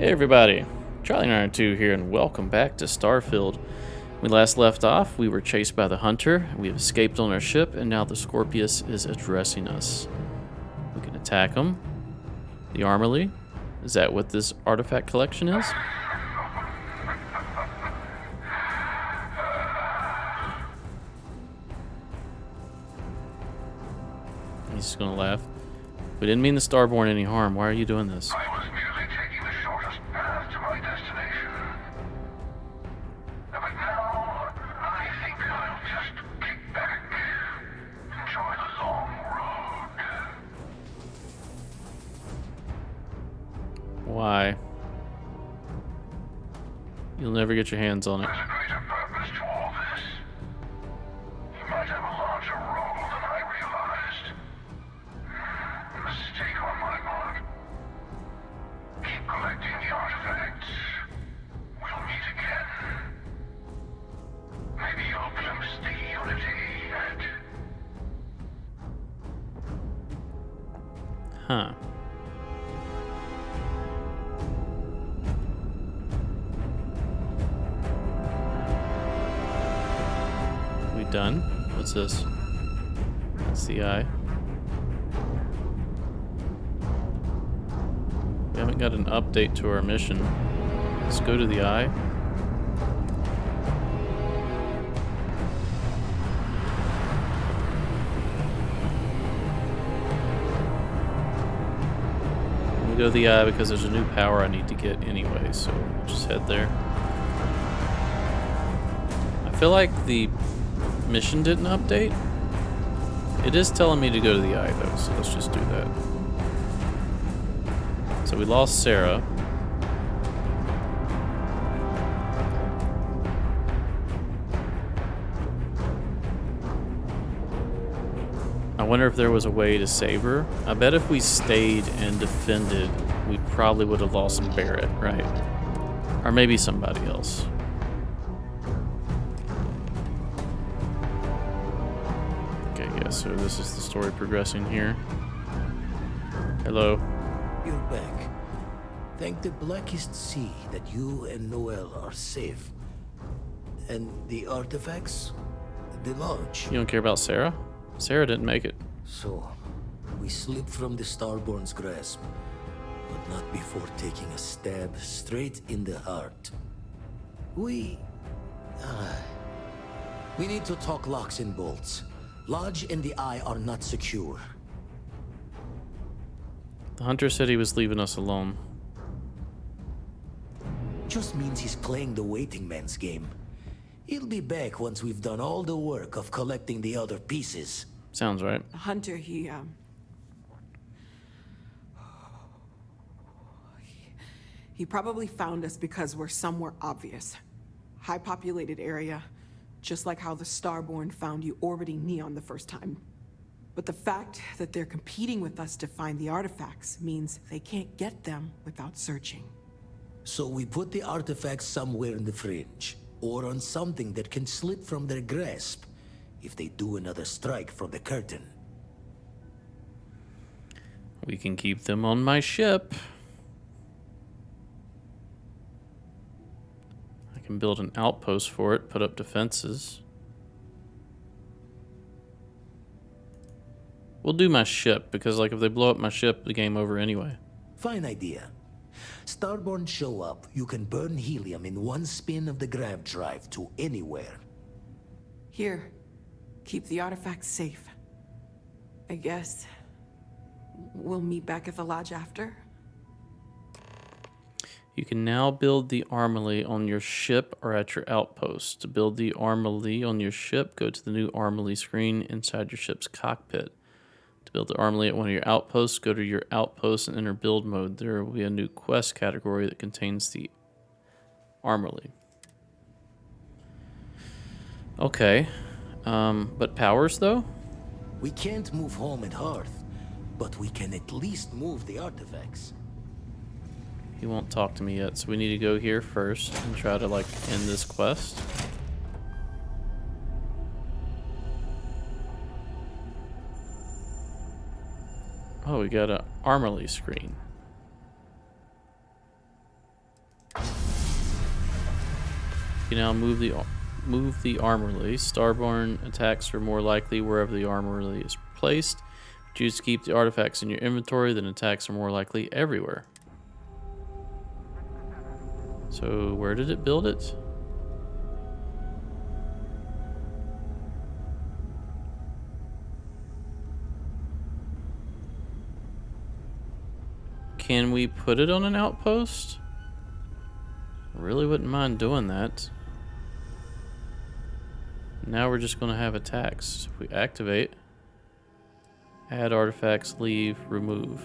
Hey everybody, Charlie902 here, and welcome back to Starfield. When we last left off, we were chased by the Hunter, we have escaped on our ship, and now the Scorpius is addressing us. We can attack him. The Armorly. Is that what this artifact collection is? He's just gonna laugh. We didn't mean the Starborn any harm. Why are you doing this? I was merely taking the shortest path to my destination. But now, I think I'll just kick back, enjoy the long road. Why? You'll never get your hands on it. There's a greater purpose to all this. You might have a larger role than I realized. Mistake on my part. Keep collecting the artifacts. We'll meet again. Maybe you'll glimpse the unity yet. Huh. We done? What's this? That's the eye. We haven't got an update to our mission. Let's go to the eye. We go to the eye because there's a new power I need to get anyway, so we'll just head there. I feel like the mission didn't update. It is telling me to go to the eye though, so let's just do that. So we lost Sarah. I wonder if there was a way to save her. I bet if we stayed and defended, we probably would have lost Barrett, right? Or maybe somebody else. Okay, yeah, so this is the story progressing here. Hello. You're back. Thank the blackest sea that you and Noel are safe. And the artifacts? The lodge. You don't care about Sarah? Sarah didn't make it. So, we slipped from the Starborn's grasp, but not before taking a stab straight in the heart. We need to talk locks and bolts. Lodge and the Eye are not secure. The Hunter said he was leaving us alone. Just means he's playing the waiting man's game. He'll be back once we've done all the work of collecting the other pieces. Sounds right. Hunter, he probably found us because we're somewhere obvious. High populated area, just like how the Starborn found you orbiting Neon the first time. But the fact that they're competing with us to find the artifacts means they can't get them without searching. So we put the artifacts somewhere in the fringe, or on something that can slip from their grasp if they do another strike from the curtain. We can keep them on my ship. I can build an outpost for it, put up defenses. We'll do my ship, because like if they blow up my ship, the game over anyway. Fine idea. Starborn show up, you can burn helium in one spin of the grav drive to anywhere. Here, keep the artifacts safe. I guess we'll meet back at the lodge after. You can now build the Armorly on your ship or at your outpost. To build the Armorly on your ship, go to the new Armorly screen inside your ship's cockpit. To build the Armorly at one of your outposts, go to your outpost and enter build mode. There will be a new quest category that contains the Armorly. Okay. But powers, though? We can't move home and hearth, but we can at least move the artifacts. He won't talk to me yet, so we need to go here first and try to, like, end this quest. Oh, we got an Armorly screen. can now move the armorly. Starborn attacks are more likely wherever the armorly is placed. Choose to keep the artifacts in your inventory, then attacks are more likely everywhere. So where did it build it? Can we put it on an outpost? I really wouldn't mind doing that. Now we're just going to have attacks. If we activate, add artifacts, leave, remove.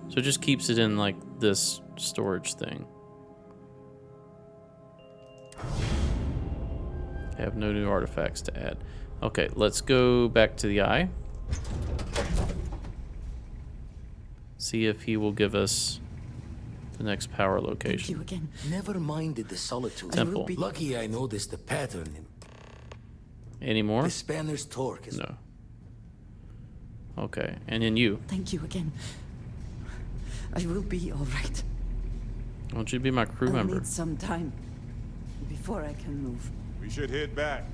So it just keeps it in like this storage thing. I have no new artifacts to add. Okay, let's go back to the eye. See if he will give us the next power Thank location. you again. Never minded the solitude. Temple. Lucky I noticed the pattern. Any more? The spanner's torque is... No. Okay, and then you. Thank you again. I will be all right. I want you to be my crew I'll member. need some time before I can move. We should head back.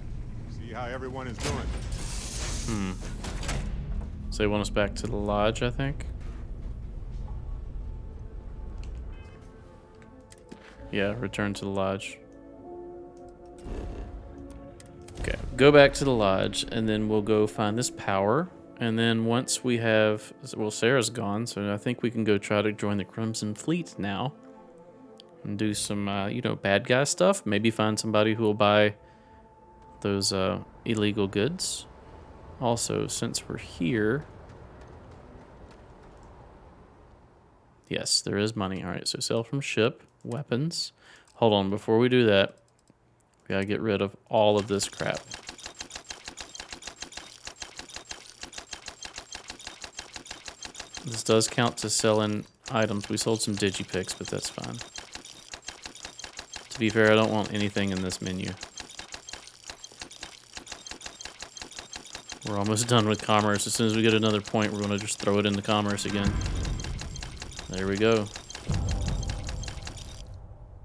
See how everyone is doing. So they want us back to the lodge, I think. Yeah, return to the lodge. Okay, go back to the lodge, and then we'll go find this power. And then once we have... Well, Sarah's gone, so I think we can go try to join the Crimson Fleet now. And do some, you know, bad guy stuff. Maybe find somebody who will buy those illegal goods. Also, since we're here... Yes, there is money. All right, so sell from ship, weapons. Hold on, before we do that, we gotta get rid of all of this crap. This does count to selling items. We sold some digipicks, but that's fine. To be fair, I don't want anything in this menu. We're almost done with commerce. As soon as we get another point, we're gonna just throw it into commerce again. There we go.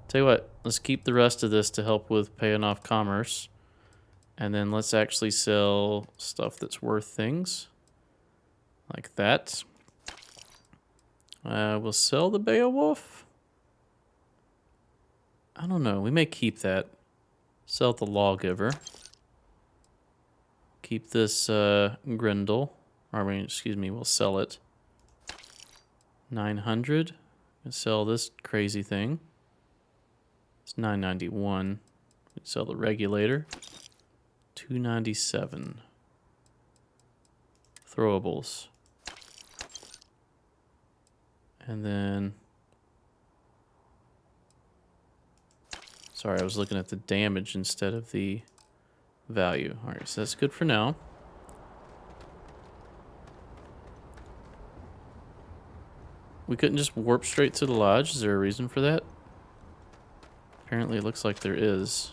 Tell you what, let's keep the rest of this to help with paying off commerce. And then let's actually sell stuff that's worth things. Like that. We'll sell the Beowulf. I don't know, we may keep that. Sell the Lawgiver. Keep this Grendel. I mean, excuse me, we'll sell it. 900. Sell this crazy thing. It's 991. We sell the regulator. 297. Throwables. And then... Sorry, I was looking at the damage instead of the value. Alright, so that's good for now. We couldn't just warp straight to the lodge. Is there a reason for that? Apparently it looks like there is.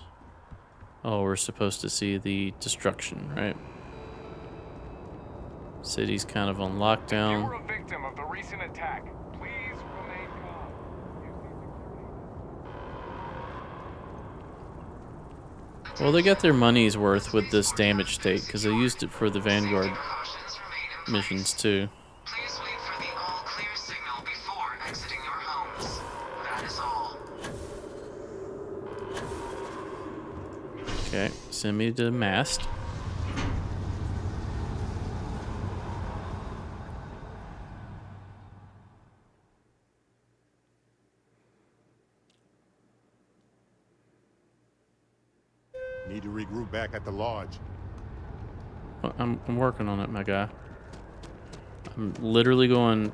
Oh, we're supposed to see the destruction, right? City's kind of on lockdown. You're a victim of the recent attack. Please remain calm. Well, they got their money's worth with this damage state because they used it for the Vanguard missions too. Please wait for the all clear signal before exiting your homes. That is all. Okay, send me to the mast. Need to regroup back at the lodge. I'm working on it, my guy. I'm literally going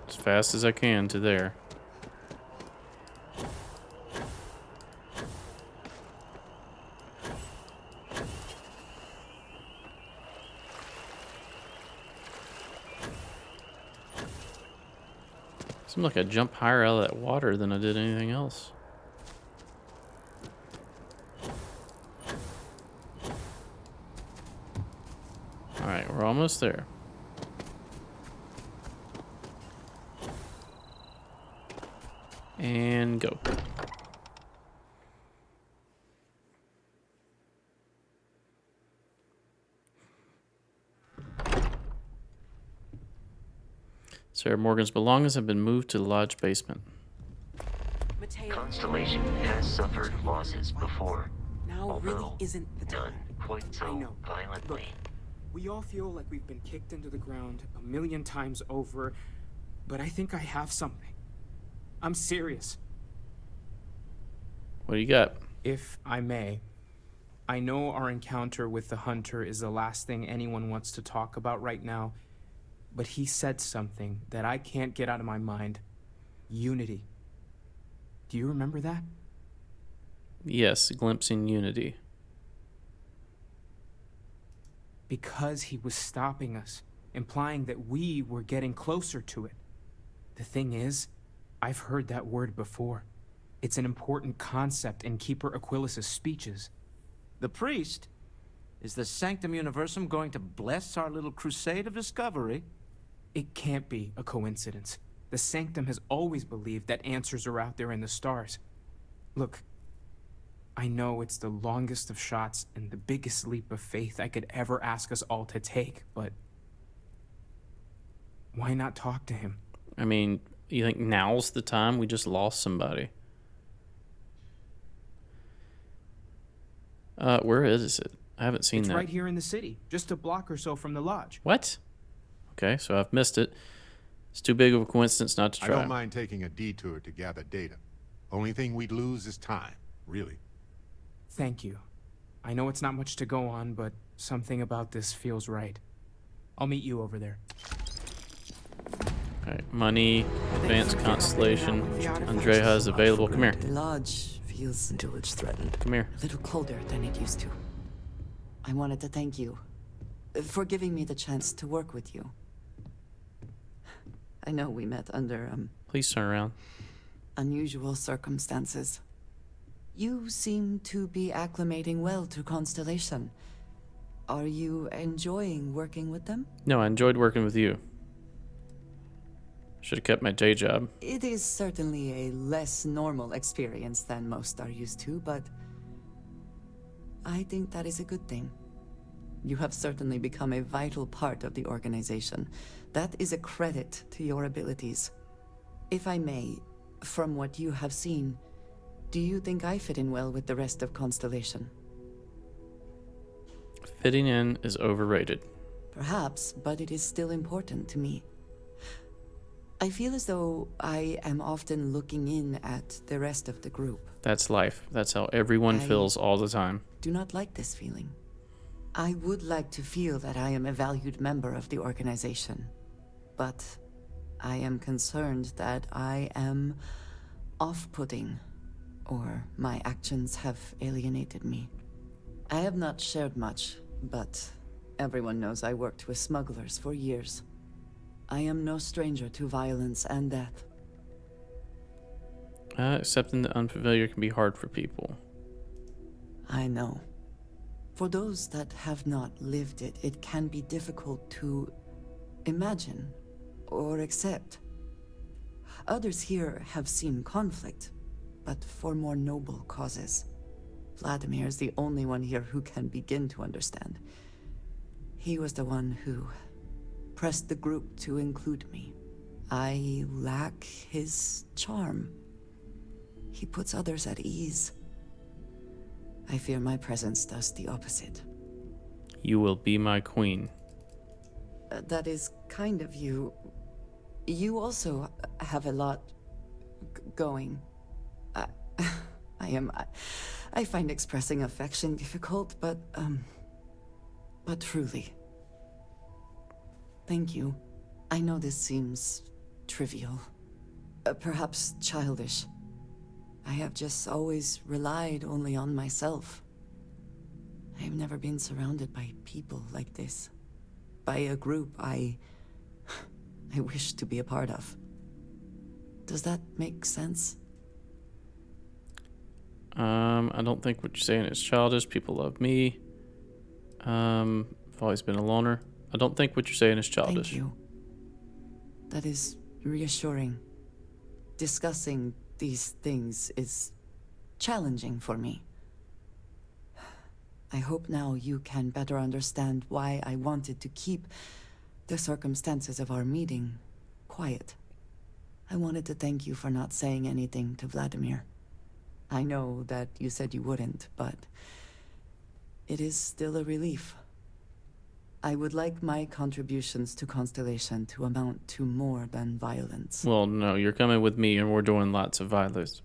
as fast as I can to there. Seems like I jumped higher out of that water than I did anything else. Alright, we're almost there. And go. Sarah Morgan's belongings have been moved to the lodge basement. Mateo, Constellation has suffered losses before, now really although isn't the none time. quite I so know. violently. We all feel like we've been kicked into the ground a million times over, but I think I have something. I'm serious. What do you got? If I may, I know our encounter with the Hunter is the last thing anyone wants to talk about right now, but he said something that I can't get out of my mind. Unity. Do you remember that? Yes, glimpsing unity. Because he was stopping us, implying that we were getting closer to it. The thing is, I've heard that word before. It's an important concept in Keeper Aquilas's speeches. The priest? Is the Sanctum Universum going to bless our little crusade of discovery? It can't be a coincidence. The Sanctum has always believed that answers are out there in the stars. Look, I know it's the longest of shots and the biggest leap of faith I could ever ask us all to take, but why not talk to him? I mean, you think now's the time? We just lost somebody. Where is it? I haven't seen It's that. right here in the city, just a block or so from the lodge. What? Okay, so I've missed it. It's too big of a coincidence not to I try. don't mind taking a detour to gather data. Only thing we'd lose is time, really. Thank you. I know it's not much to go on, but something about this feels right. I'll meet you over there. Alright, money, advanced constellation. Andrea is available. Come here. The lodge feels Until it's threatened. Come here. a little colder than it used to. I wanted to thank you for giving me the chance to work with you. I know we met under Please turn around. unusual circumstances. You seem to be acclimating well to Constellation. Are you enjoying working with them? No, I enjoyed working with you. Should have kept my day job. It is certainly a less normal experience than most are used to, but I think that is a good thing. You have certainly become a vital part of the organization. That is a credit to your abilities. If I may, from what you have seen, do you think I fit in well with the rest of Constellation? Fitting in is overrated. Perhaps, but it is still important to me. I feel as though I am often looking in at the rest of the group. That's life. That's how everyone I- feels all the time. Do not like this feeling. I would like to feel that I am a valued member of the organization, but I am concerned that I am off-putting, or my actions have alienated me. I have not shared much, but everyone knows I worked with smugglers for years. I am no stranger to violence and death. Accepting the unfamiliar can be hard for people. I know. For those that have not lived it, it can be difficult to imagine or accept. Others here have seen conflict, but for more noble causes. Vladimir is the only one here who can begin to understand. He was the one who pressed the group to include me. I lack his charm. He puts others at ease. I fear my presence does the opposite. You will be my queen. That is kind of you. You also have a lot going. I find expressing affection difficult, but truly. Thank you. I know this seems trivial, perhaps childish. I have just always relied only on myself. I have never been surrounded by people like this. By a group I wish to be a part of. Does that make sense? I don't think what you're saying is childish. People love me. I've always been a loner. I don't think what you're saying is childish. Thank you. That is reassuring. Discussing these things is challenging for me. I hope now you can better understand why I wanted to keep the circumstances of our meeting quiet. I wanted to thank you for not saying anything to Vladimir. I know that you said you wouldn't, but it is still a relief. I would like my contributions to Constellation to amount to more than violence. Well, no, you're coming with me and we're doing lots of violence.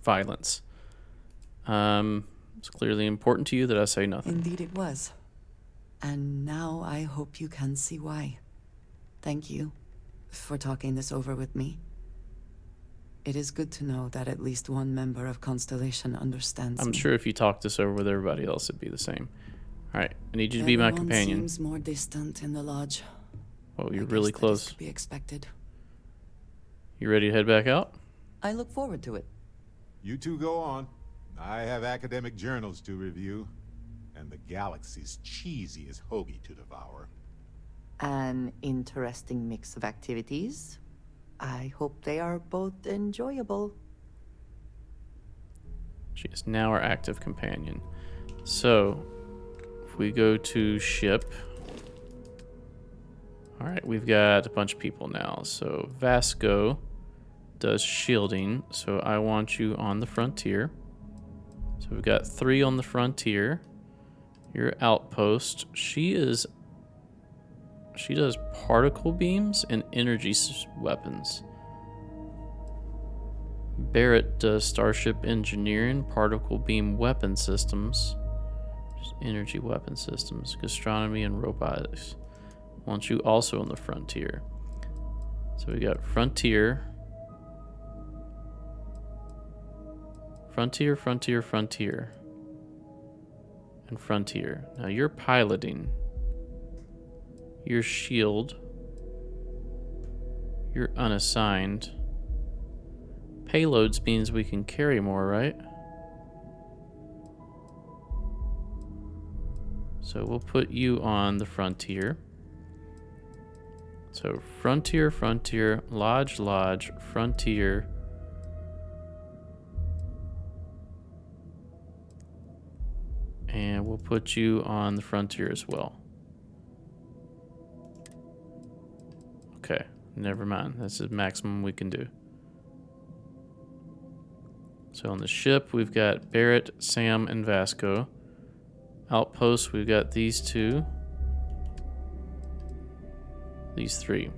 It's clearly important to you that I say nothing. Indeed it was. And now I hope you can see why. Thank you for talking this over with me. It is good to know that at least one member of Constellation understands I'm me. sure if you talked this over with everybody else, it'd be the same. All right, I need you to be my companion. Everyone seems more distant in the lodge. Oh, you're I really guess that is close. to be expected. You ready to head back out? I look forward to it. You two go on. I have academic journals to review, and the galaxy's cheesiest hoagie to devour. An interesting mix of activities. I hope they are both enjoyable. She is now our active companion. So, if we go to ship. Alright, we've got a bunch of people now. So, Vasco does shielding. So, I want you on the frontier. So, we've got 3 on the frontier. Your outpost. She does particle beams and energy weapons. Barrett does starship engineering, particle beam weapon systems, just energy weapon systems, gastronomy, and robotics. Want you also on the frontier. So we got frontier, frontier, frontier, frontier, and frontier. Now you're piloting. Your shield. You're unassigned. Payloads means we can carry more, right? So we'll put you on the frontier. So frontier, frontier, lodge, lodge, frontier. And we'll put you on the frontier as well. Okay, never mind. That's the maximum we can do. So on the ship, we've got Barrett, Sam, and Vasco. Outposts, we've got these 2. These 3.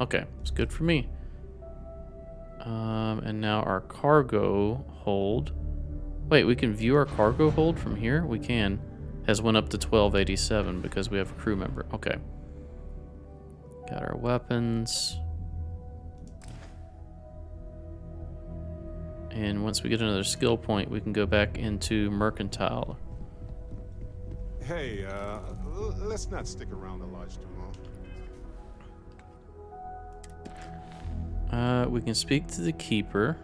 Okay, it's good for me. And now our cargo hold. Wait, we can view our cargo hold from here? We can. Has went up to 1287 because we have a crew member. Okay. Got our weapons. And once we get another skill point, we can go back into mercantile. Hey, let's not stick around the lodge too long. We can speak to the keeper.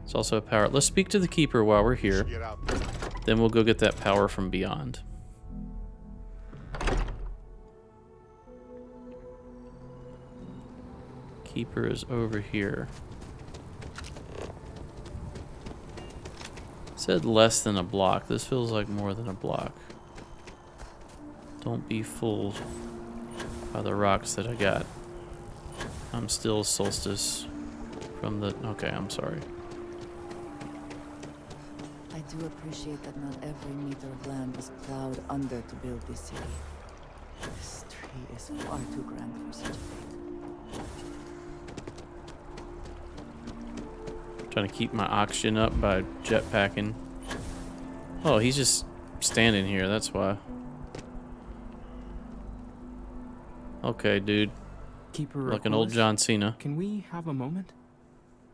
It's also a power. Let's speak to the keeper while we're here. Get out there. Then we'll go get that power from beyond. Keeper is over here. Said less than a block. This feels like more than a block. Don't be fooled by the rocks that I got. I'm still Solstice from the... Okay, I'm sorry. I do appreciate that not every meter of land was plowed under to build this city. This tree is far too grand for such a fate. Trying to keep my oxygen up by jetpacking. Oh, he's just standing here, that's why. Okay, dude. Keeper Like an old Aquilus, John Cena. Can we have a moment?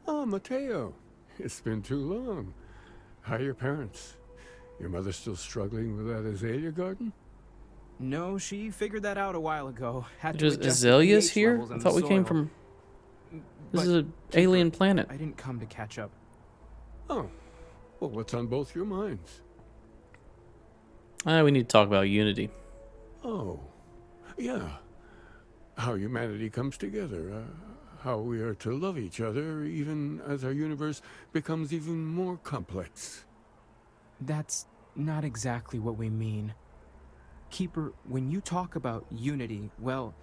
Oh, Mateo. It's been too long. How are your parents? Your mother still struggling with that azalea garden? No, she figured that out a while ago. Had to There's adjust the azaleas pH here? levels I in thought the we came soil. from... This But, is an Keeper, alien planet. I didn't come to catch up. Oh. Well, what's on both your minds? We need to talk about unity. Oh. Yeah. How humanity comes together. How we are to love each other even as our universe becomes even more complex. That's not exactly what we mean. Keeper, when you talk about unity, well,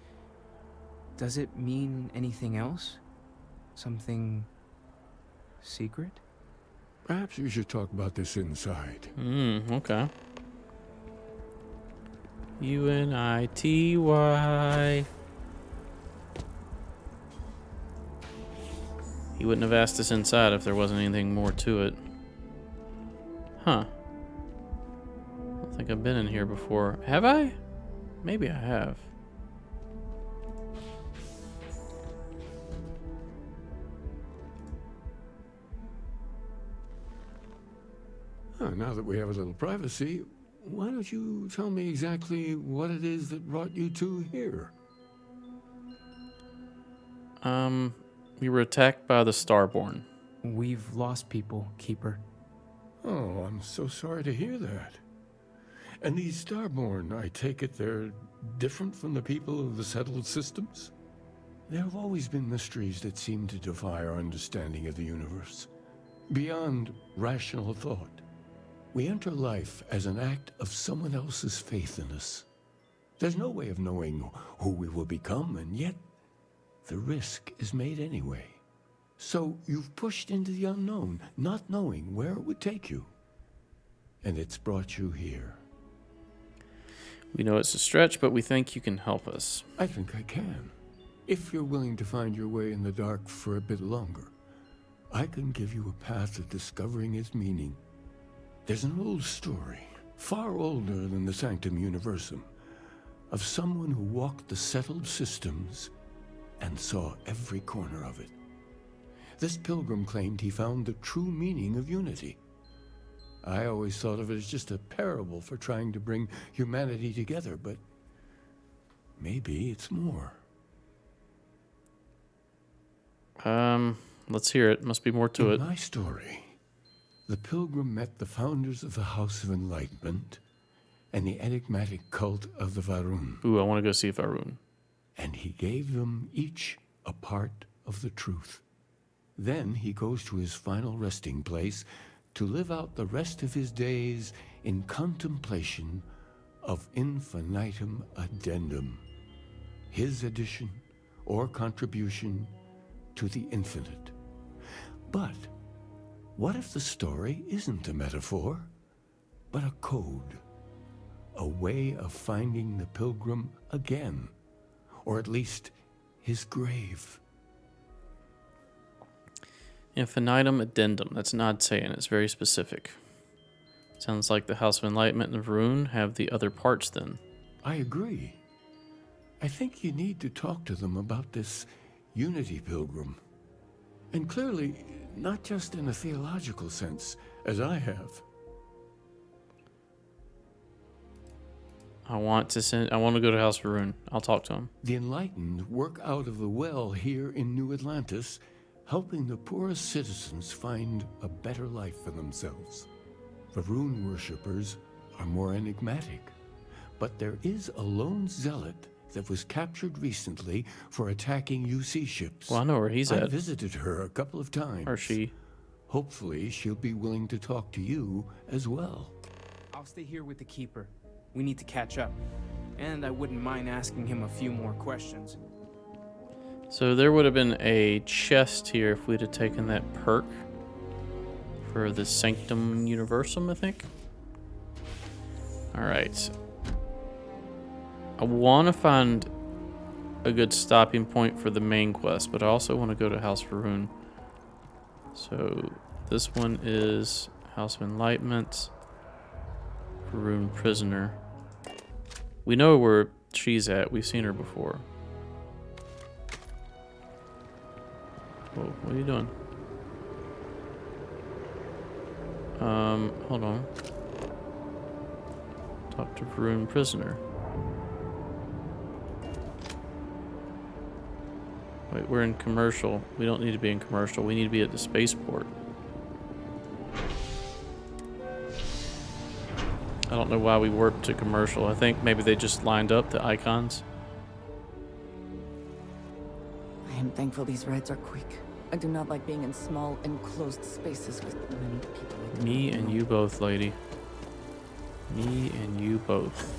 Does it mean anything else? Something secret? Perhaps we should talk about this inside. Okay. UNITY. He wouldn't have asked us inside if there wasn't anything more to it. Huh. I don't think I've been in here before. Have I? Maybe I have. Now that we have a little privacy, why don't you tell me exactly what it is that brought you two here? We were attacked by the Starborn. We've lost people, Keeper. Oh, I'm so sorry to hear that. And these Starborn, I take it they're different from the people of the settled systems? There have always been mysteries that seem to defy our understanding of the universe, beyond rational thought. We enter life as an act of someone else's faith in us. There's no way of knowing who we will become, and yet the risk is made anyway. So you've pushed into the unknown, not knowing where it would take you. And it's brought you here. We know it's a stretch, but we think you can help us. I think I can. If you're willing to find your way in the dark for a bit longer, I can give you a path of discovering its meaning. There's an old story, far older than the Sanctum Universum, of someone who walked the settled systems and saw every corner of it. This pilgrim claimed he found the true meaning of unity. I always thought of it as just a parable for trying to bring humanity together, but maybe it's more. Let's hear it. Must be more to it. In my story, the pilgrim met the founders of the House of Enlightenment and the enigmatic cult of the Varun. Ooh, I want to go see Varun. And he gave them each a part of the truth. Then he goes to his final resting place to live out the rest of his days in contemplation of infinitum addendum, his addition or contribution to the infinite. But what if the story isn't a metaphor, but a code, a way of finding the pilgrim again, or at least his grave? Infinitum addendum. That's an odd saying. It's very specific. Sounds like the House of Enlightenment and Varun have the other parts then. I agree. I think you need to talk to them about this unity pilgrim. And clearly, not just in a theological sense, as I have. I want to go to House Varun. I'll talk to him. The enlightened work out of the well here in New Atlantis, helping the poorest citizens find a better life for themselves. Varun worshippers are more enigmatic, but there is a lone zealot that was captured recently for attacking UC ships. Well, I know where he's at. I visited her a couple of times. Or she. Hopefully, she'll be willing to talk to you as well. I'll stay here with the Keeper. We need to catch up. And I wouldn't mind asking him a few more questions. So there would have been a chest here if we'd have taken that perk for the Sanctum Universum, I think. Alright. I want to find a good stopping point for the main quest, but I also want to go to House Varun. So this one is House of Enlightenment, Varun Prisoner. We know where she's at. We've seen her before. Whoa, what are you doing? Hold on. Talk to Varun Prisoner. Wait, we're in commercial. We don't need to be in commercial. We need to be at the spaceport. I don't know why we warped to commercial. I think maybe they just lined up the icons. I am thankful these rides are quick. I do not like being in small, enclosed spaces with many people. Me and you both, lady. Me and you both.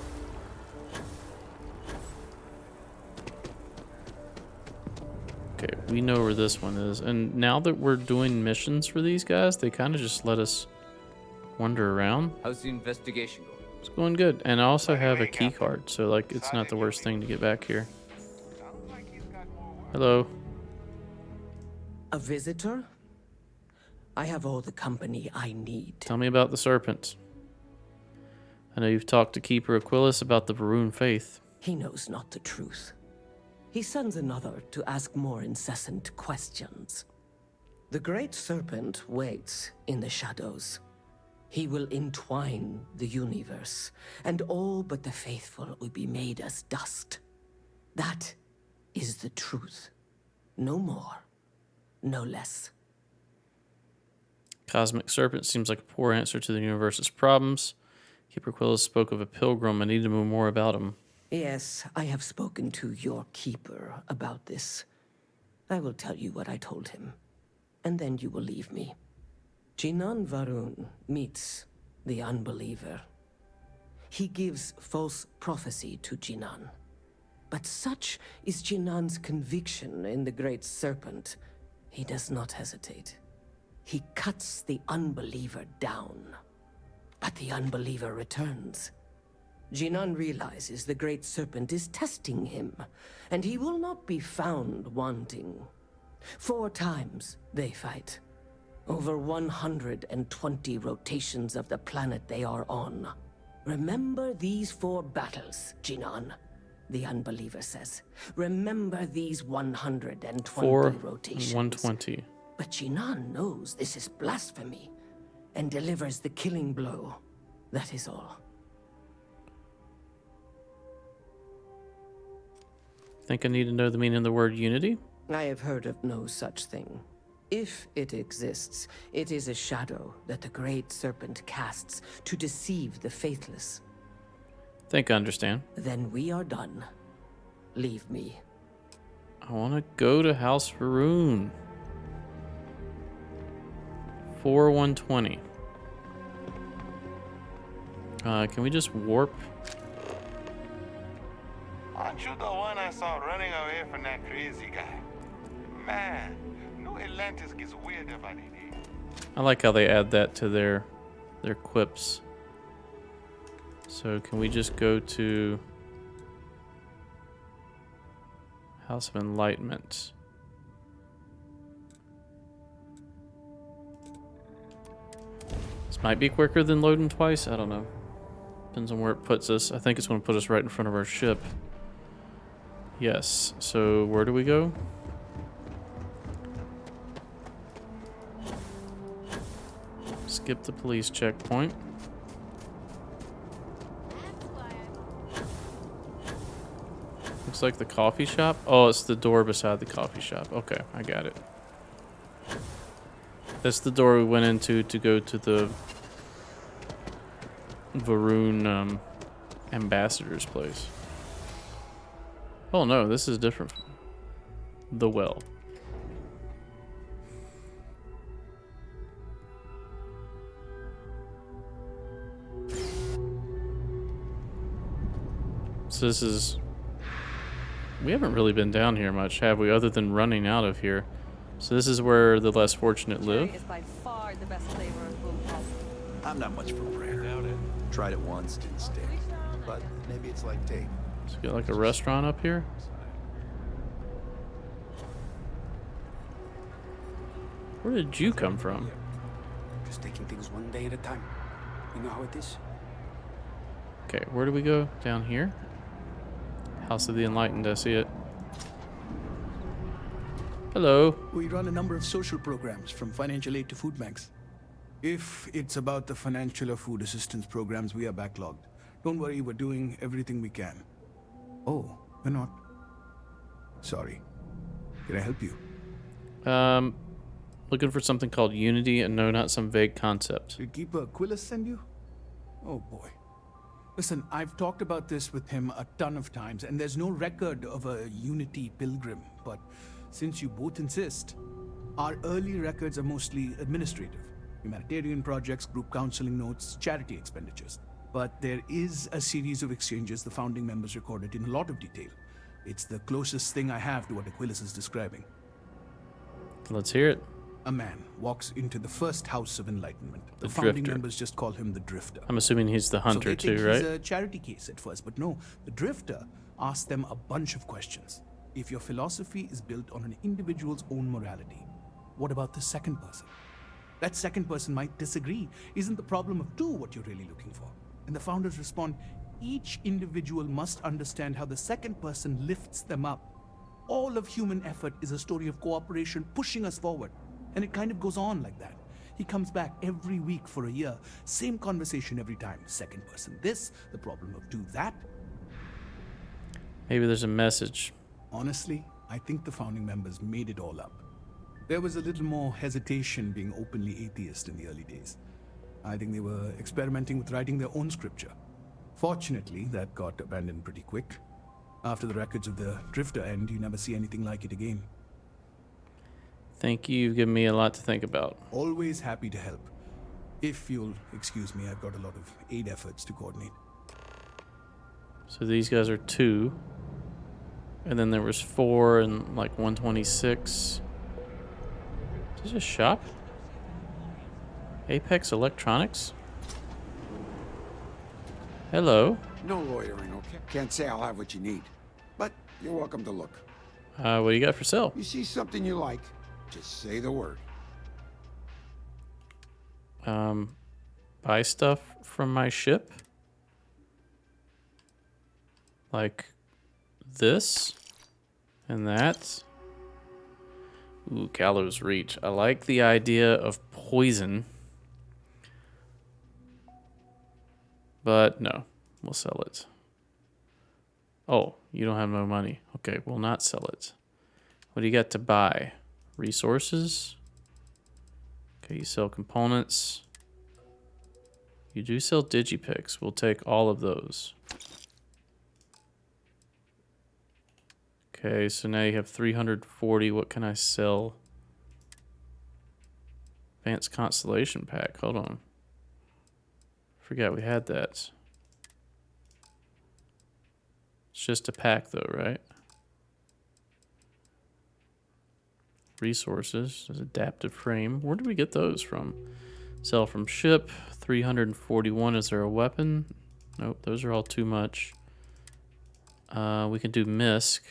Okay, we know where this one is. And now that we're doing missions for these guys, they kind of just let us wander around. How's the investigation going? It's going good. And I also have a key card, so like it's not the worst thing to get back here. Hello. A visitor? I have all the company I need. Tell me about the serpent. I know you've talked to Keeper Aquilus about the Varun faith. He knows not the truth. He sends another to ask more incessant questions. The great serpent waits in the shadows. He will entwine the universe, and all but the faithful will be made as dust. That is the truth. No more, no less. Cosmic Serpent seems like a poor answer to the universe's problems. Keeper Aquilus spoke of a pilgrim. I need to know more about him. Yes, I have spoken to your keeper about this. I will tell you what I told him, and then you will leave me. Jinan Varun meets the unbeliever. He gives false prophecy to Jinan. But such is Jinan's conviction in the Great Serpent, he does not hesitate. He cuts the unbeliever down. But the unbeliever returns. Jinan realizes the Great Serpent is testing him, and he will not be found wanting. 4 times they fight. Over 120 rotations of the planet they are on. Remember these 4 battles, Jinan, the unbeliever says. Remember these 120 rotations. 120. But Jinan knows this is blasphemy, and delivers the killing blow. That is all. Think I need to know the meaning of the word unity? I have heard of no such thing. If it exists, it is a shadow that the Great Serpent casts to deceive the faithless. Think I understand. Then we are done. Leave me. I want to go to House Varun. 4120. Can we just warp? Aren't you the one I saw running away from that crazy guy? Man, New Atlantis gets weird about it. I like how they add that to their quips. So can we just go to House of Enlightenment? This might be quicker than loading twice. I don't know. Depends on where it puts us. I think it's going to put us right in front of our ship. Yes. So where do we go? Skip the police checkpoint. Looks like the coffee shop. Oh, it's the door beside the coffee shop. Okay, I got it. That's the door we went into to go to the Varun ambassador's place. Oh no, this is different. The well. So this is... We haven't really been down here much, have we? Other than running out of here. So this is where the less fortunate live? Is by far the best flavor of boom pop. I'm not much for prayer. Tried it once, didn't stick. But maybe it's like tape. So you got like a restaurant up here? Where did you come from? Just taking things one day at a time. You know how it is. Okay, where do we go? Down here? House of the Enlightened, I see it. Hello. We run a number of social programs, from financial aid to food banks. If it's about the financial or food assistance programs, we are backlogged. Don't worry, we're doing everything we can. Oh, we're not. Sorry. Can I help you? Looking for something called Unity, and no, not some vague concept. Did Keeper Aquilus send you? Oh boy. Listen, I've talked about this with him a ton of times, and there's no record of a Unity pilgrim, but since you both insist, our early records are mostly administrative. Humanitarian projects, group counseling notes, charity expenditures. But there is a series of exchanges the founding members recorded in a lot of detail. It's the closest thing I have to what Aquilus is describing. Let's hear it. A man walks into the first house of enlightenment. The The founding Drifter. members just call him the Drifter. I'm assuming he's the hunter so they think too, right? He's a charity case at first, but no. The Drifter asks them a bunch of questions. If your philosophy is built on an individual's own morality, what about the second person? That second person might disagree. Isn't the problem of two what you're really looking for? And the founders respond, each individual must understand how the second person lifts them up. All of human effort is a story of cooperation pushing us forward. And it kind of goes on like that. He comes back every week for a year. Same conversation every time. Second person this, the problem of two that. Maybe there's a message. Honestly, I think the founding members made it all up. There was a little more hesitation being openly atheist in the early days. I think they were experimenting with writing their own scripture. Fortunately, that got abandoned pretty quick. After the records of the Drifter end, you never see anything like it again. Thank you. You've given me a lot to think about. Always happy to help. If you'll excuse me, I've got a lot of aid efforts to coordinate. So these guys are 2. And then there was 4 and like 126. Is this a shop? Apex Electronics? Hello. No lawyering, okay? Can't say I'll have what you need, but you're welcome to look. What do you got for sale? You see something you like, just say the word. Buy stuff from my ship? Like this and that. Ooh, Gallows Reach. I like the idea of poison. But no, we'll sell it. Oh, you don't have no money. Okay, we'll not sell it. What do you got to buy? Resources? Okay, you sell components. You do sell digipicks. We'll take all of those. Okay, so now you have 340. What can I sell? Advanced Constellation pack. Hold on. Forgot we had that. It's just a pack though, right? Resources. There's adaptive frame. Where did we get those from? Sell from ship. 341. Is there a weapon? Nope, those are all too much. We can do misc.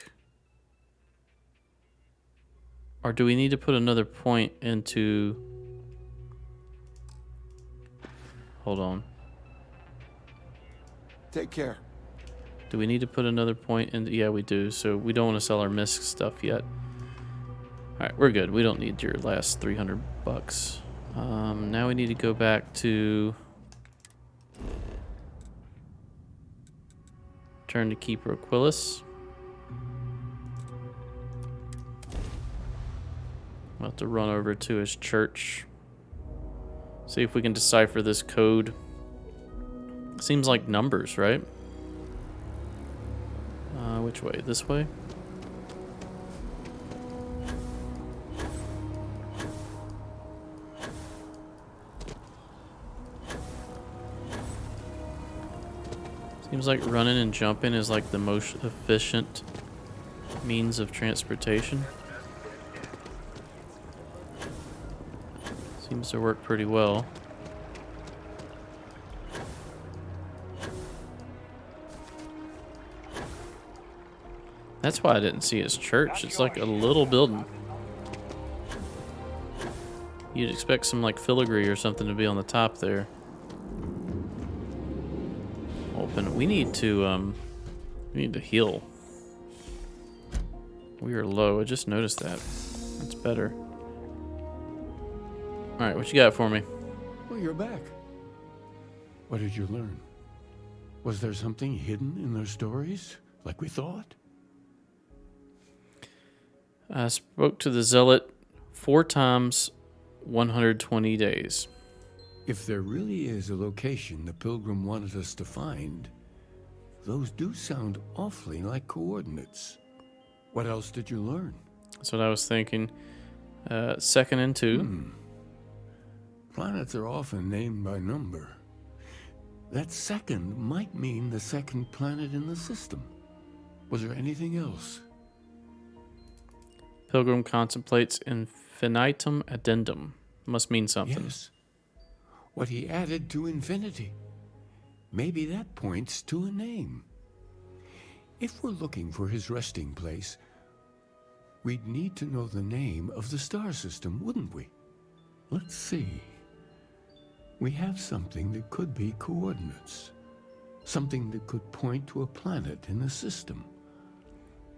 Or do we need to put another point into... Hold on. Take care. Do we need to put another point in? Yeah, we do. So we don't want to sell our misc stuff yet. Alright, we're good. We don't need your last 300 bucks. Now we need to go back to... Turn to Keeper Aquilus. We'll have to run over to his church. See if we can decipher this code. Seems like numbers, right? Which way? This way? Seems like running and jumping is like the most efficient means of transportation. Seems to work pretty well. That's why I didn't see his church. It's like a little building. You'd expect some like filigree or something to be on the top there. Open. We need to heal. We are low. I just noticed that. That's better. All right, what you got for me? Well, you're back. What did you learn? Was there something hidden in those stories, like we thought? I spoke to the zealot 4 times, 120 days. If there really is a location the pilgrim wanted us to find, those do sound awfully like coordinates. What else did you learn? That's what I was thinking. 2nd and 2. Planets are often named by number. That 2nd might mean the 2nd planet in the system. Was there anything else? Pilgrim contemplates Infinitum addendum. Must mean something. Yes. What he added to infinity. Maybe that points to a name. If we're looking for his resting place, we'd need to know the name of the star system, wouldn't we? Let's see. We have something that could be coordinates. Something that could point to a planet in the system.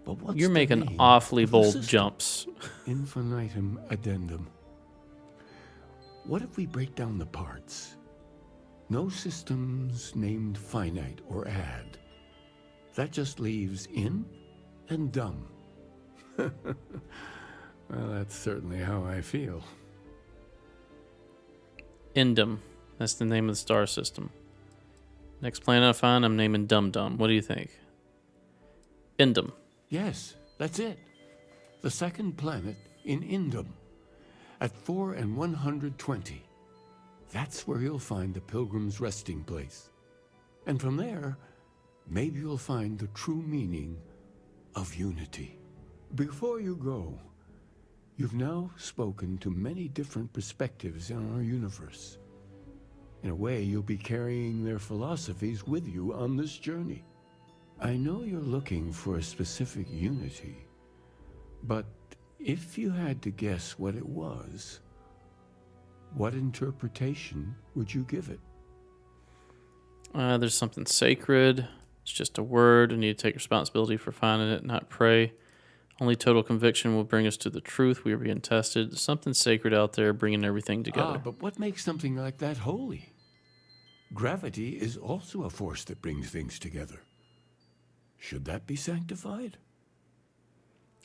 But what's You're the making name awfully of the bold system? jumps. Infinitum addendum. What if we break down the parts? No systems named finite or add. That just leaves in and dumb. Well, that's certainly how I feel. Indum. That's the name of the star system. Next planet I find, I'm naming Dum Dum. What do you think? Indum. Yes, that's it. The second planet in Indum. At 4 and 120. That's where you'll find the Pilgrim's resting place. And from there, maybe you'll find the true meaning of unity. Before you go, you've now spoken to many different perspectives in our universe. In a way, you'll be carrying their philosophies with you on this journey. I know you're looking for a specific unity, but if you had to guess what it was, what interpretation would you give it? There's something sacred. It's just a word. I need to take responsibility for finding it, not pray. Only total conviction will bring us to the truth. We are being tested. There's something sacred out there bringing everything together. But what makes something like that holy? Gravity is also a force that brings things together. Should that be sanctified?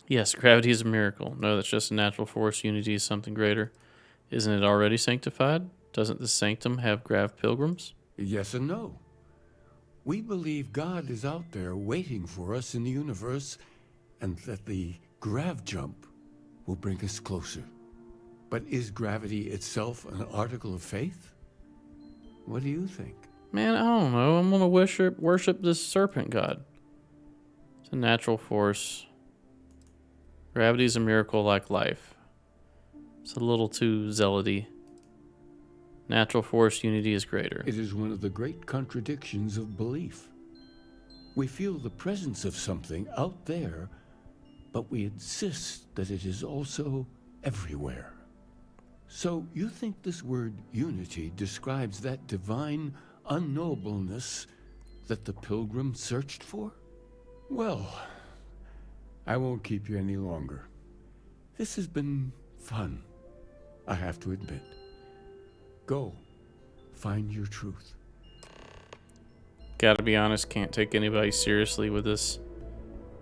Yes, gravity is a miracle. No, that's just a natural force. Unity is something greater. Isn't it already sanctified? Doesn't the sanctum have grav pilgrims? Yes and no. We believe God is out there waiting for us in the universe, and that the grav jump will bring us closer. But is gravity itself an article of faith? What do you think? Man, I don't know. I'm going to worship this serpent god. It's a natural force. Gravity is a miracle like life. It's a little too zealoty. Natural force unity is greater. It is one of the great contradictions of belief. We feel the presence of something out there, but we insist that it is also everywhere. So you think this word unity describes that divine unknowableness that the pilgrim searched for? Well, I won't keep you any longer. This has been fun, I have to admit. Go, find your truth. Gotta be honest, can't take anybody seriously with this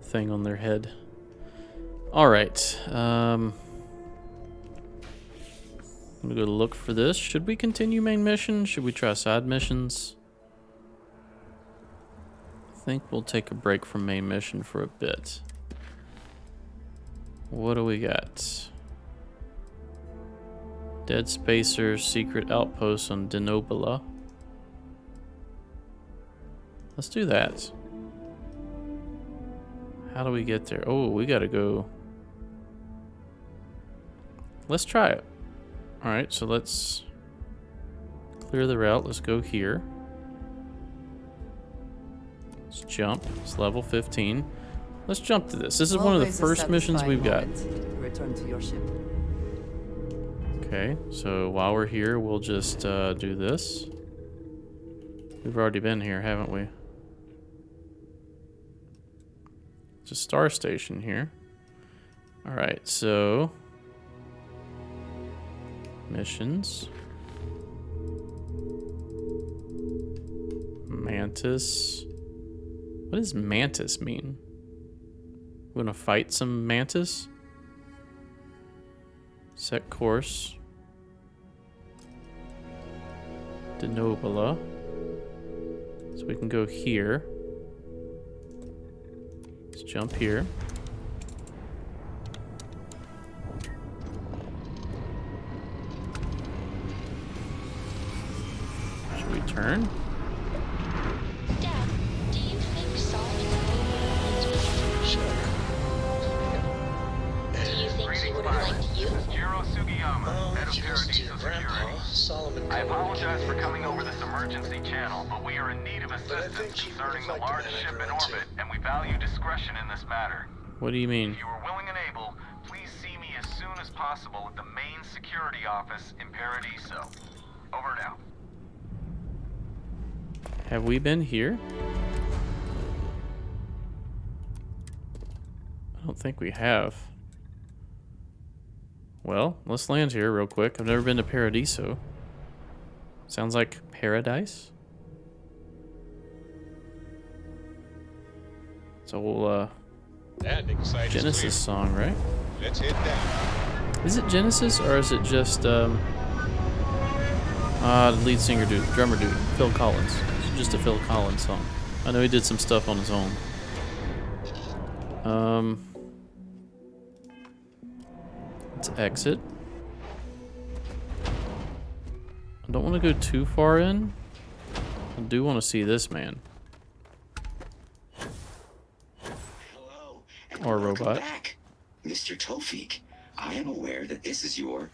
thing on their head. Alright, I'm gonna go look for this. Should we continue main mission? Should we try side missions? I think we'll take a break from main mission for a bit. What do we got? Dead Spacer secret outpost on Denobula. Let's do that. How do we get there? Oh, we gotta go. Let's try it. Alright, so let's clear the route. Let's go here. Let's jump. It's level 15. Let's jump to this. This is one of the Always a first missions we've got. satisfying moment. Return to your ship. Okay, so while we're here, we'll just do this. We've already been here, haven't we? It's a star station here. Alright, so... missions. Mantis. What does mantis mean? We're gonna fight some mantis? Set course. Denobula. So we can go here. Let's jump here. Should we turn? Dad, do you think solving the problem is sure? Do you think he would have liked you? head of Paradiso Security. I apologize for coming over this emergency channel, but we are in need of assistance concerning the large ship in orbit, and we value discretion in this matter. What do you mean? If you are willing and able, please see me as soon as possible at the main security office in Paradiso. Over now. Have we been here? I don't think we have. Well, let's land here real quick. I've never been to Paradiso. Sounds like paradise. It's a whole Genesis song, right? Let's head down. Is it Genesis or is it just the lead singer dude, drummer dude, Phil Collins? It's just a Phil Collins song. I know he did some stuff on his own. Let's exit. I don't want to go too far in. I do want to see this man. Hello, or robot. Back, Mr. Tofik. I am aware that this is your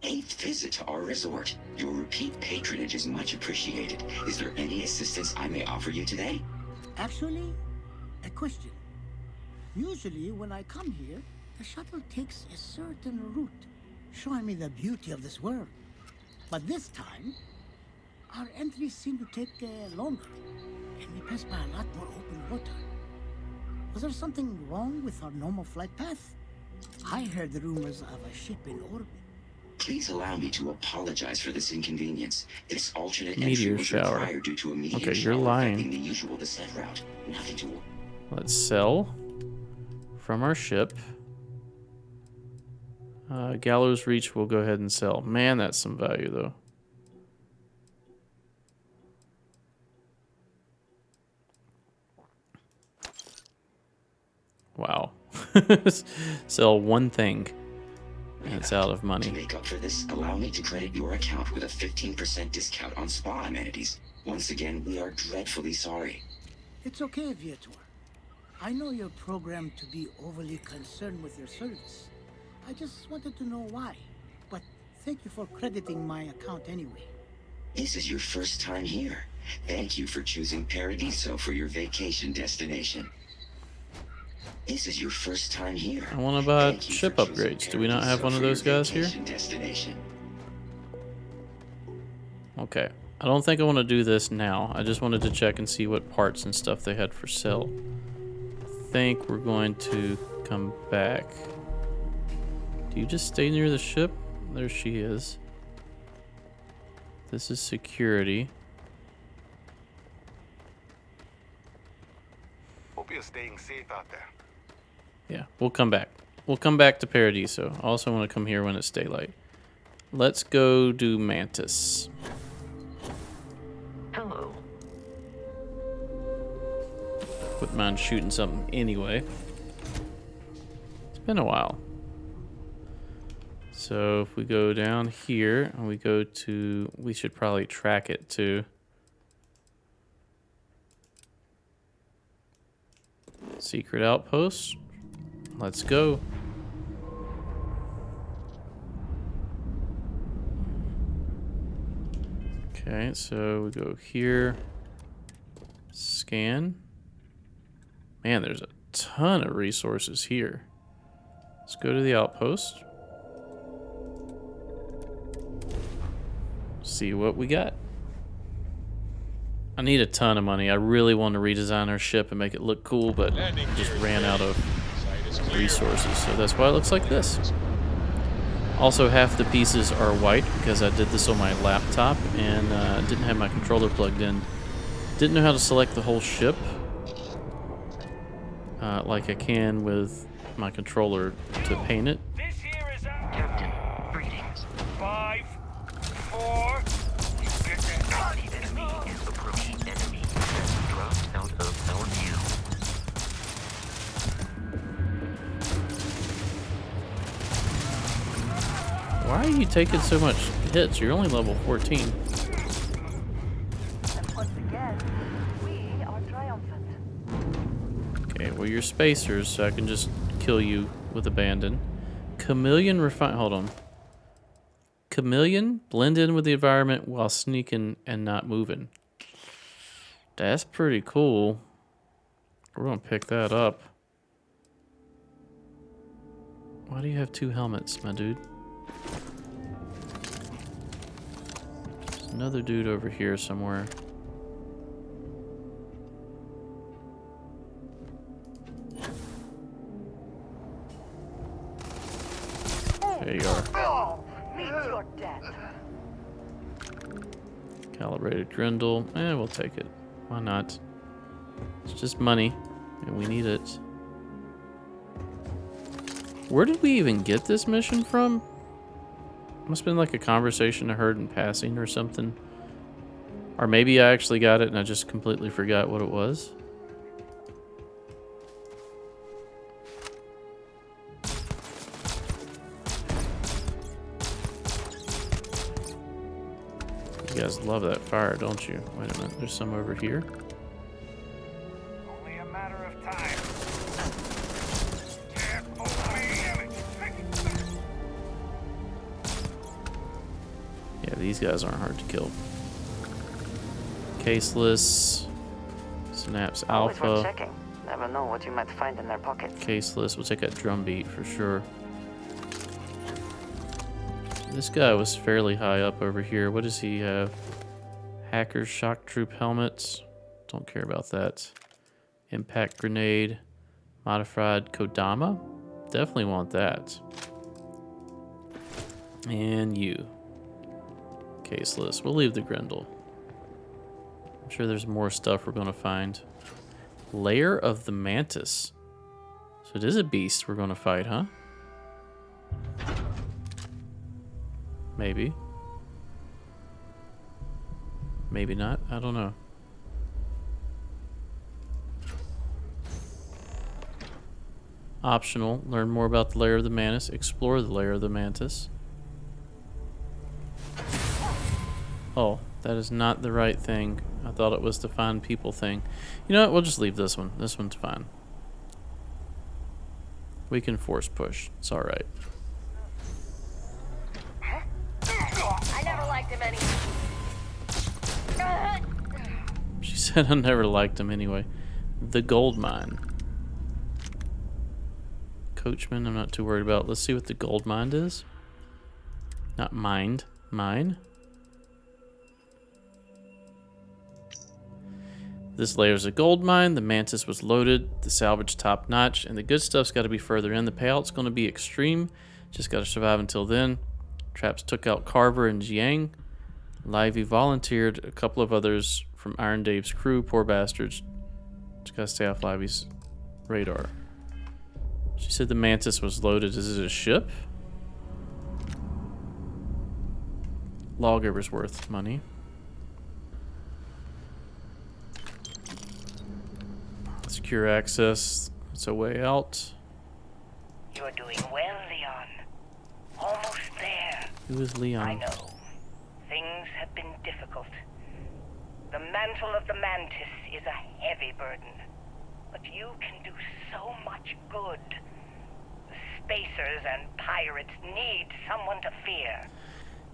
8th visit to our resort. Your repeat patronage is much appreciated. Is there any assistance I may offer you today? Actually, a question. Usually when I come here, the shuttle takes a certain route, showing me the beauty of this world. But this time, our entries seem to take longer, and we pass by a lot more open water. Was there something wrong with our normal flight path? I heard the rumors of a ship in orbit. Please allow me to apologize for this inconvenience. This alternate entry Meteor was shower. required due to a meteor Okay, you're shower lying. affecting the usual descent route. Nothing to. Let's sell from our ship. Gallows Reach, we'll go ahead and sell. Man, that's some value, though. Wow. Sell one thing, and it's out of money. To make up for this, allow me to credit your account with a 15% discount on spa amenities. Once again, we are dreadfully sorry. It's okay, Viator. I know you're programmed to be overly concerned with your service. I just wanted to know why. But thank you for crediting my account anyway. This is your first time here. Thank you for choosing Paradiso for your vacation destination. This is your first time here. I want to buy ship upgrades. Do we not have one of those guys here? Okay. I don't think I want to do this now. I just wanted to check and see what parts and stuff they had for sale. I think we're going to come back. Do you just stay near the ship? There she is. This is security. Hope you're staying safe out there. Yeah, we'll come back. We'll come back to Paradiso. I also want to come here when it's daylight. Let's go do Mantis. Hello. Wouldn't mind shooting something anyway. It's been a while. So if we go down here and we go to, we should probably track it to Secret Outpost. Let's go. Okay, so we go here. Scan. Man, there's a ton of resources here. Let's go to the outpost. See what we got. I need a ton of money. I really want to redesign our ship and make it look cool, but I just ran out of resources, so that's why it looks like this. Also, half the pieces are white because I did this on my laptop and didn't have my controller plugged in. Didn't know how to select the whole ship like I can with my controller to paint it. Captain, greetings. 5, 4. The enemy is approaching. Enemy dropped out of our view. Why are you taking so much hits? You're only level 14. And once again, we are triumphant. Okay, well you're spacers, so I can just kill you with abandon. Chameleon refine. Hold on. chameleon, blend in with the environment while sneaking and not moving. That's pretty cool. We're gonna pick that up. Why do you have 2 helmets, my dude? There's another dude over here somewhere. There you are. Meet your death. Calibrated Grendel. We'll take it. Why not? It's just money, and we need it. Where did we even get this mission from? Must have been like a conversation I heard in passing or something. Or maybe I actually got it and I just completely forgot what it was. You guys love that fire, don't you? Wait a minute, there's some over here. Only a matter of time. Yeah, these guys aren't hard to kill. Caseless. Synapse Always worth Alpha. checking. Never know what you might find in their pockets. Caseless. We'll take that drumbeat for sure. This guy was fairly high up over here. What does he have? Hackers, shock troop helmets. Don't care about that. Impact grenade. Modified Kodama. Definitely want that. And you. Caseless. We'll leave the Grendel. I'm sure there's more stuff we're going to find. Lair of the Mantis. So it is a beast we're going to fight, huh? Maybe. Maybe not. I don't know. Optional. Learn more about the lair of the Mantis. Explore the lair of the Mantis. Oh, that is not the right thing. I thought it was the find people thing. You know what? We'll just leave this one. This one's fine. We can force push. It's alright. I never liked him anyway. She said I never liked him anyway. The gold mine. Coachman, I'm not too worried about. Let's see what the gold mine is. Not mind. Mine. This layer is a gold mine. The Mantis was loaded. The salvage top notch. And the good stuff's got to be further in. The payout's going to be extreme. Just got to survive until then. Traps took out Carver and Jiang. Livy volunteered. A couple of others from Iron Dave's crew. Poor bastards. Just got to stay off Livy's radar. She said the Mantis was loaded. Is it a ship? Lawgiver's worth money. Secure access. It's a way out. You're doing well, Leon. Almost there. Who is Leon? I know. Things have been difficult. The mantle of the Mantis is a heavy burden. But you can do so much good. The spacers and pirates need someone to fear.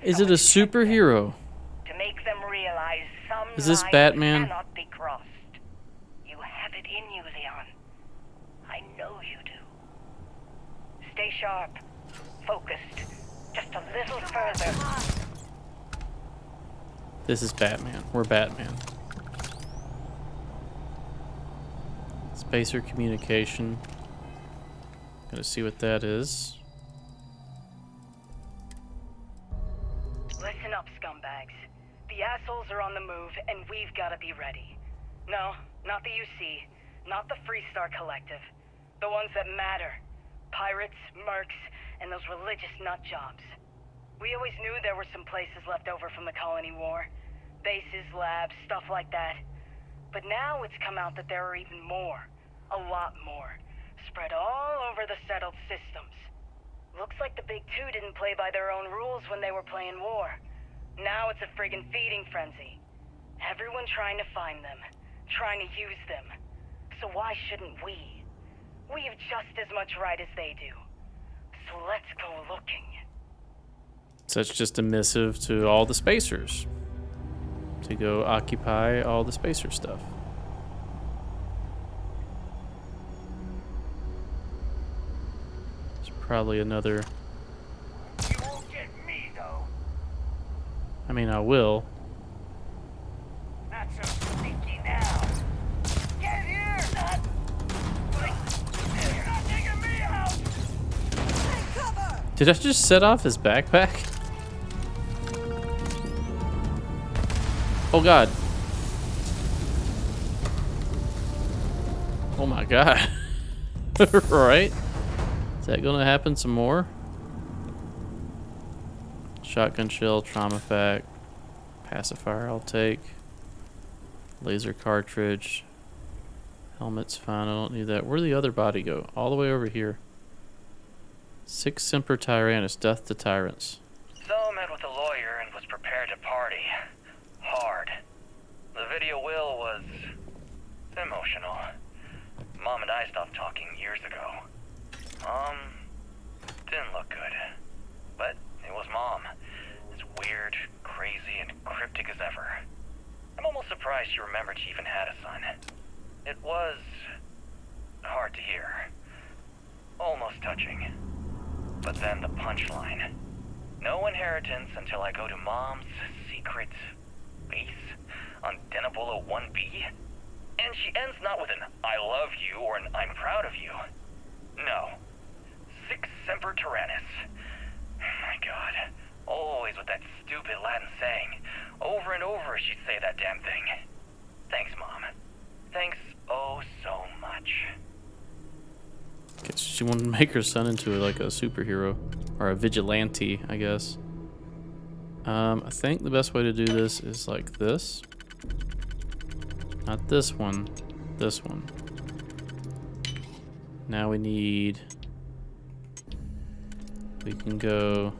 Is it a superhero? To make them realize some Is this lines Batman? cannot be crossed. You have it in you, Leon. I know you do. Stay sharp. Focused. Just a little further. This is Batman. We're Batman. Spacer communication. Gotta see what that is. Listen up, scumbags. The assholes are on the move, and we've got to be ready. No, not the UC. Not the Freestar Collective. The ones that matter. Pirates, mercs, and those religious nut jobs. We always knew there were some places left over from the Colony War. Bases, labs, stuff like that. But now it's come out that there are even more. A lot more. Spread all over the settled systems. Looks like the Big Two didn't play by their own rules when they were playing war. Now it's a friggin' feeding frenzy. Everyone trying to find them. Trying to use them. So why shouldn't we? We have just as much right as they do. So let's go looking. So that's just a missive to all the spacers to go occupy all the spacer stuff. There's probably another. You won't get me, though. I mean, I will. Not so sneaky now. Get here! You're not taking me out! Take cover! Did I just set off his backpack? Oh god. Oh my god. Right? Is that gonna happen some more? Shotgun shell, trauma pack, pacifier I'll take. Laser cartridge. Helmet's fine, I don't need that. Where'd the other body go? All the way over here. 6 Semper Tyrannis, death to tyrants. So met with a lawyer and was prepared to party. Hard. The video will was emotional. Mom and I stopped talking years ago. Didn't look good. But it was Mom. As weird, crazy, and cryptic as ever. I'm almost surprised she remembered she even had a son. It was hard to hear. Almost touching. But then the punchline. No inheritance until I go to Mom's secret base on Denabula 1B. And she ends not with an I love you or an I'm proud of you. No. 6 Semper Tyrannis. My god. Always with that stupid Latin saying. Over and over she'd say that damn thing. Thanks, Mom. Thanks oh so much. Okay, so she wanted to make her son into like a superhero. Or a vigilante, I guess. I think the best way to do this is like this. Not this one. This one. Now we need... We can go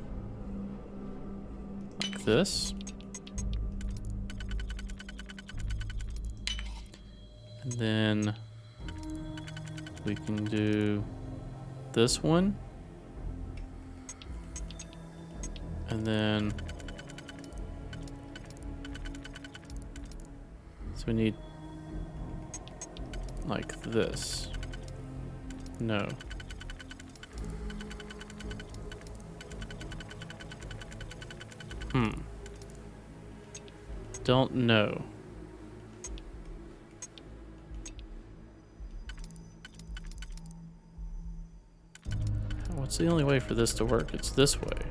like this. And then we can do this one. And then so we need like this. No. Don't know. What's the only way for this to work? It's this way.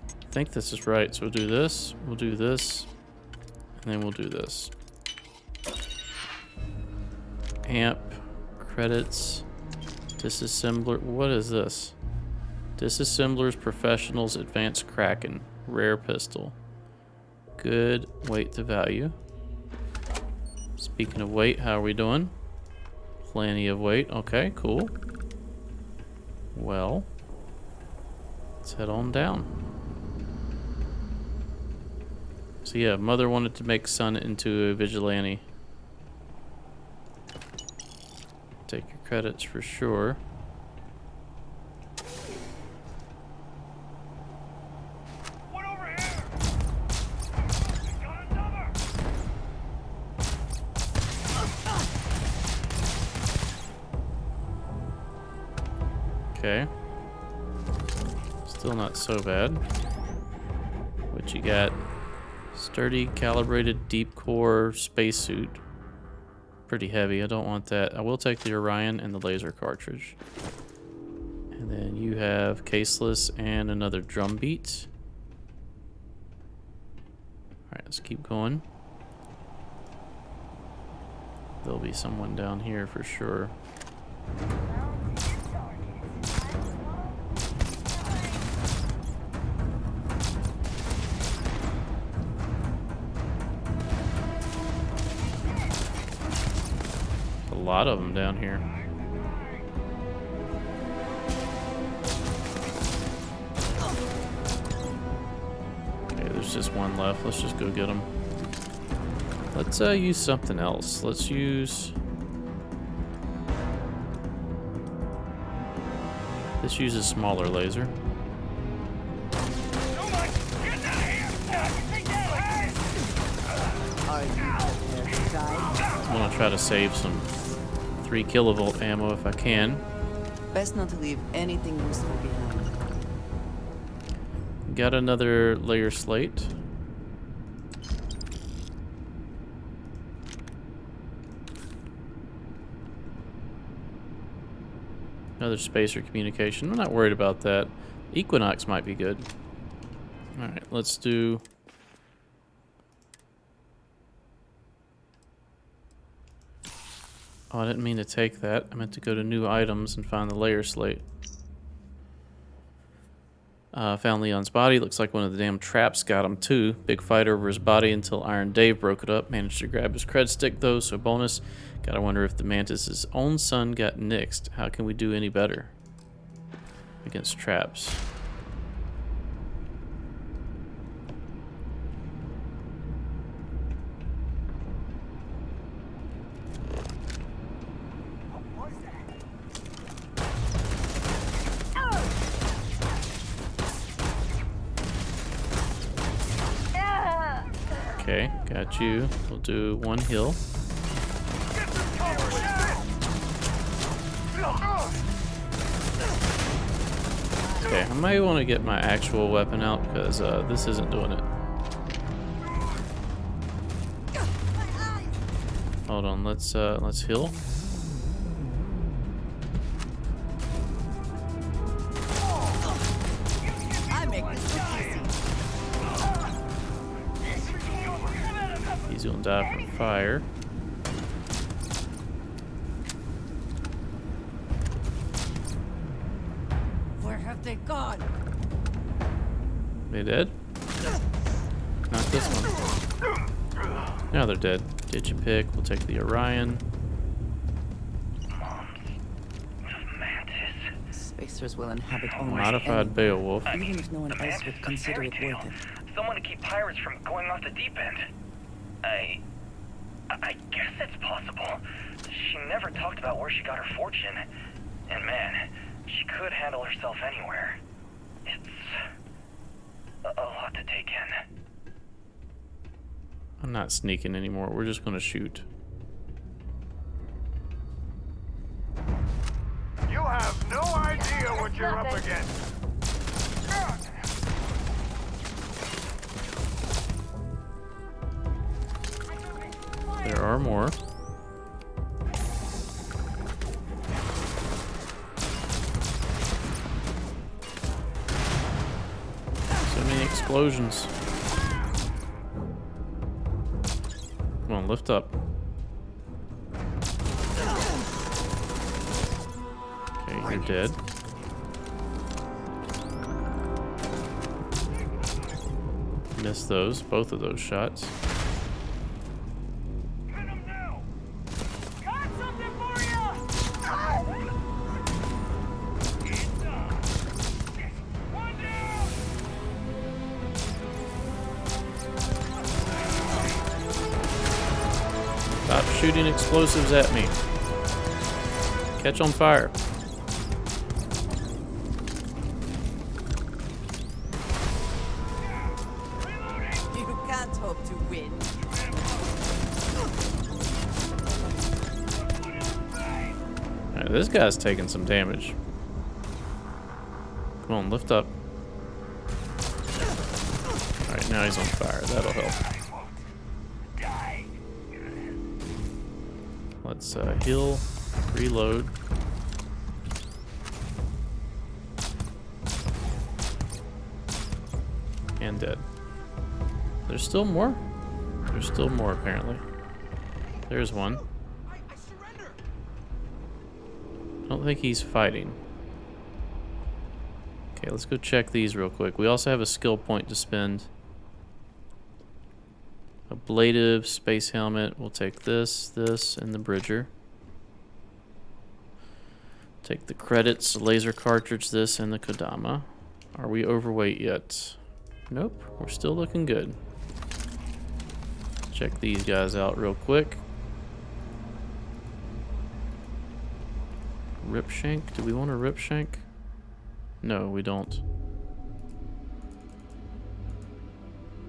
I think this is right. So we'll do this, and then we'll do this. Amp, credits, disassembler. What is this? Disassemblers, Professionals, Advanced Kraken, Rare Pistol. Good weight to value. Speaking of weight, how are we doing? Plenty of weight. Okay, cool. Well, let's head on down. So yeah, mother wanted to make son into a vigilante. Take your credits for sure. Okay. Still not so bad. What you got? Sturdy, calibrated, deep core spacesuit. Pretty heavy. I don't want that. I will take the Orion and the laser cartridge. And then you have caseless and another drum beat. Alright, let's keep going. There'll be someone down here for sure. A lot of them down here. Okay, there's just one left. Let's just go get him. Let's use something else. Let's use This uses smaller laser. I'm gonna try to save some 3 kilovolt ammo if I can. Best not to leave anything useful behind. Got another layer slate. Another spacer communication. I'm not worried about that. Equinox might be good. Alright, let's do... Oh, I didn't mean to take that. I meant to go to new items and find the layer slate. Found Leon's body. Looks like one of the damn traps got him too. Big fight over his body until Iron Dave broke it up. Managed to grab his cred stick though, so bonus. Gotta wonder if the Mantis's own son got nixed. How can we do any better against traps? Okay, got you. We'll do one heal. Okay, I might want to get my actual weapon out because this isn't doing it. Hold on, let's heal. I make this look easy. He's gonna die from fire. Where have they gone? They dead? Not this one. Now they're dead. Digipick, we'll take the Orion. Spacers will inhabit almost Modified any- Beowulf. Even if no one else would consider it worth it. Someone to keep pirates from going off the deep end. I guess it's possible. She never talked about where she got her fortune. And man, she could handle herself anywhere. It's a lot to take in. I'm not sneaking anymore. We're just gonna shoot. You have no idea what you're up against. There are more. So many explosions. Come on, lift up. Okay, you're dead. Missed those, both of those shots. Stop shooting explosives at me. Catch on fire. You can't hope to win. Alright, this guy's taking some damage. Come on, lift up. Alright, now he's on fire. That'll help. Let's heal, reload. And dead. There's still more? There's still more, apparently. There's one. I don't think he's fighting. Okay, let's go check these real quick. We also have a skill point to spend. Ablative, space helmet. We'll take this, and the bridger. Take the credits, laser cartridge, this, and the Kodama. Are we overweight yet? Nope, we're still looking good. Check these guys out real quick. Rip shank, do we want a rip shank? No, we don't.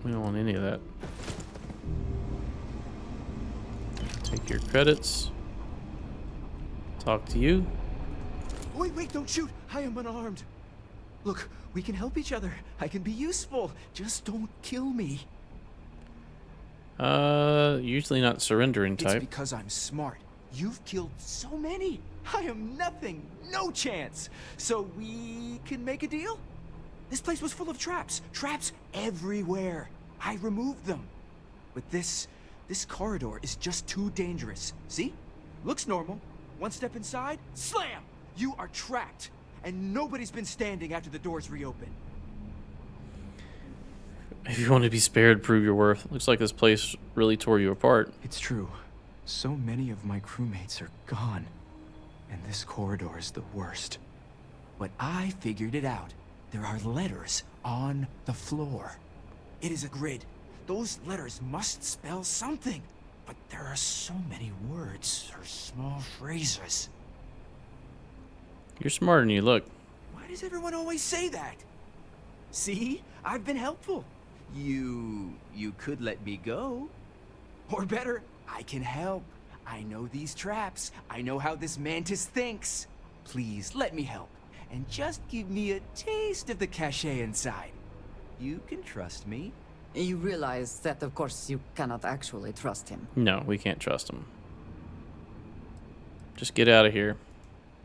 We don't want any of that. Take your credits. Talk to you. Wait, don't shoot! I am unarmed. Look, we can help each other. I can be useful. Just don't kill me. Usually not surrendering It's type. because I'm smart. You've killed so many. I am nothing. No chance. So we can make a deal? This place was full of traps. Traps everywhere. I removed them. But this corridor is just too dangerous. See? Looks normal. One step inside, slam! You are trapped. And nobody's been standing after the doors reopen. If you want to be spared, prove your worth. Looks like this place really tore you apart. It's true. So many of my crewmates are gone. And this corridor is the worst. But I figured it out. There are letters on the floor. It is a grid. Those letters must spell something. But there are so many words or small phrases. You're smarter than you look. Why does everyone always say that? See? I've been helpful. You could let me go. Or better, I can help. I know these traps. I know how this mantis thinks. Please, let me help. And just give me a taste of the cachet inside. You can trust me. You realize that, of course, you cannot actually trust him. No, we can't trust him. Just get out of here.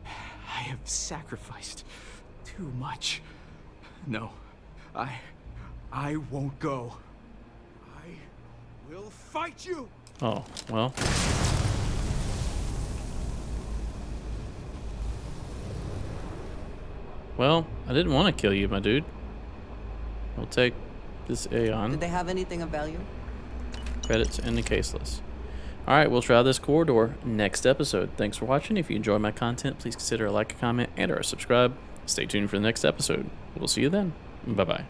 I have sacrificed too much. No, I won't go. I will fight you. Oh, well. Well, I didn't want to kill you, my dude. We'll take this Aeon. Did they have anything of value? Credits and the caseless. Alright, we'll try this corridor next episode. Thanks for watching. If you enjoy my content, please consider a like, a comment, and or subscribe. Stay tuned for the next episode. We'll see you then. Bye-bye.